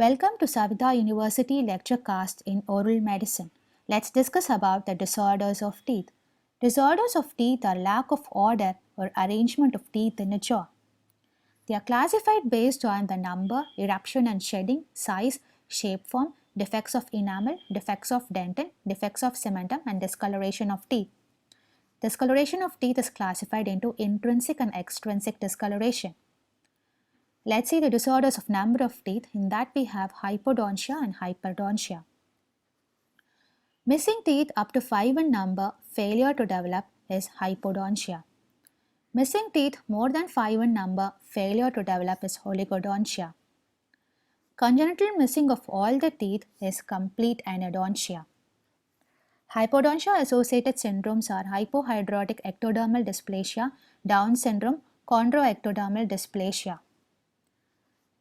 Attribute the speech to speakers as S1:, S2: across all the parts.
S1: Welcome to Savitha University Lecturecast in Oral Medicine. Let's discuss about the disorders of teeth. Disorders of teeth are lack of order or arrangement of teeth in a jaw. They are classified based on the number, eruption and shedding, size, shape form, defects of enamel, defects of dentin, defects of cementum and discoloration of teeth. Discoloration of teeth is classified into intrinsic and extrinsic discoloration. Let's see the disorders of number of teeth. In that we have hypodontia and hyperdontia. Missing teeth up to 5 in number, failure to develop is hypodontia. Missing teeth more than 5 in number, failure to develop is oligodontia. Congenital missing of all the teeth is complete anodontia. Hypodontia associated syndromes are hypohidrotic ectodermal dysplasia, Down syndrome, chondroectodermal dysplasia.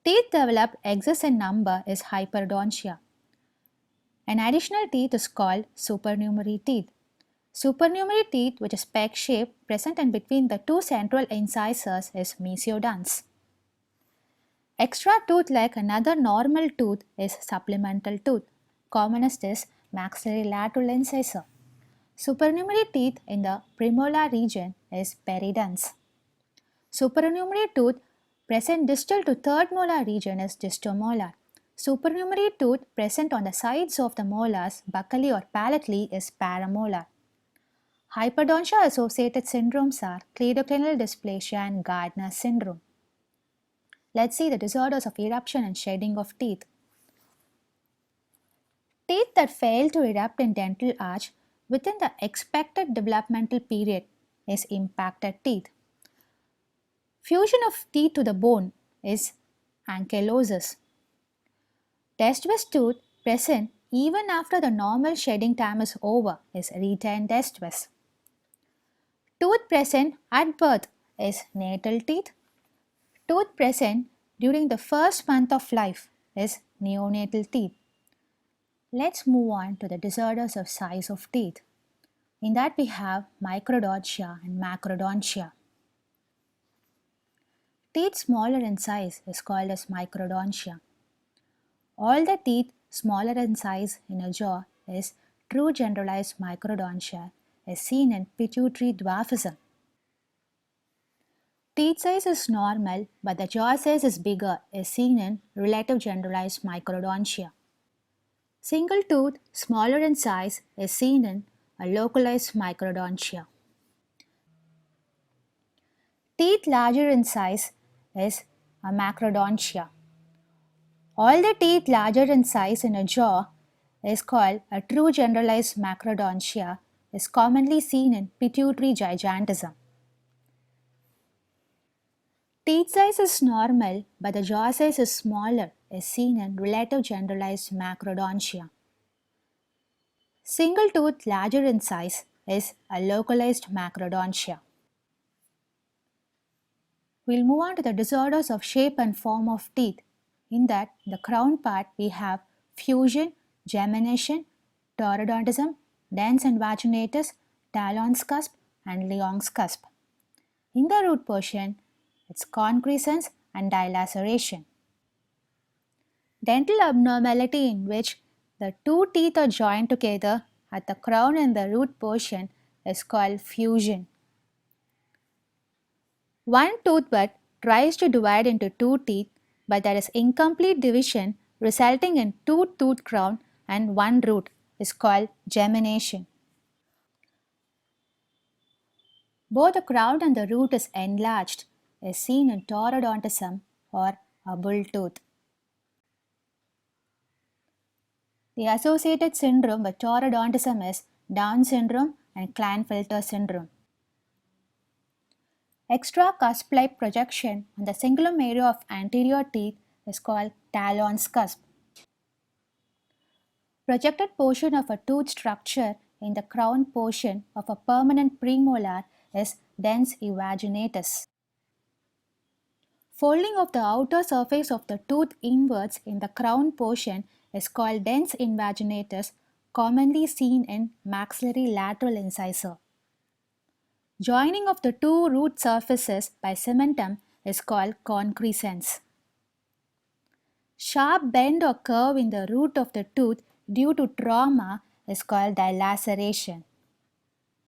S1: Teeth developed excess in number is hyperdontia. An additional teeth is called supernumerary teeth. Supernumerary teeth, which is peg-shaped, present in between the two central incisors, is mesiodonts. Extra tooth like another normal tooth is supplemental tooth. Commonest is maxillary lateral incisor. Supernumerary teeth in the premolar region is periodonts. Supernumerary tooth present distal to third molar region is distomolar. Supernumerary tooth present on the sides of the molars, buccally or palatally, is paramolar. Hyperdontia associated syndromes are cleidocranial dysplasia and Gardner syndrome. Let's see the disorders of eruption and shedding of teeth. Teeth that fail to erupt in dental arch within the expected developmental period is impacted teeth. Fusion of teeth to the bone is ankylosis. Deciduous tooth present even after the normal shedding time is over is retained deciduous. Tooth present at birth is natal teeth. Tooth present during the first month of life is neonatal teeth. Let's move on to the disorders of size of teeth. In that we have microdontia and macrodontia. Teeth smaller in size is called as microdontia. All the teeth smaller in size in a jaw is true generalized microdontia, as seen in pituitary dwarfism. Teeth size is normal, but the jaw size is bigger, as seen in relative generalized microdontia. Single tooth smaller in size is seen in a localized microdontia. Teeth larger in size is a macrodontia. All the teeth larger in size in a jaw is called a true generalized macrodontia, is commonly seen in pituitary gigantism. Teeth size is normal, but the jaw size is smaller, is seen in relative generalized macrodontia. Single tooth larger in size is a localized macrodontia. We'll move on to the disorders of shape and form of teeth. In that, the crown part we have fusion, gemination, taurodontism, dens invaginatus, Talon's cusp and Leong's cusp. In the root portion, it's concrescence and dilaceration. Dental abnormality in which the two teeth are joined together at the crown and the root portion is called fusion. One tooth bud tries to divide into two teeth, but there is incomplete division resulting in two tooth crown and one root is called gemination. Both the crown and the root is enlarged, is seen in taurodontism or a bull tooth. The associated syndrome with taurodontism is Down syndrome and Klinefelter syndrome. Extra cusp-like projection on the cingulum area of anterior teeth is called Talon's cusp. Projected portion of a tooth structure in the crown portion of a permanent premolar is dens invaginatus. Folding of the outer surface of the tooth inwards in the crown portion is called dens invaginatus, commonly seen in maxillary lateral incisor. Joining of the two root surfaces by cementum is called concrescence. Sharp bend or curve in the root of the tooth due to trauma is called dilaceration.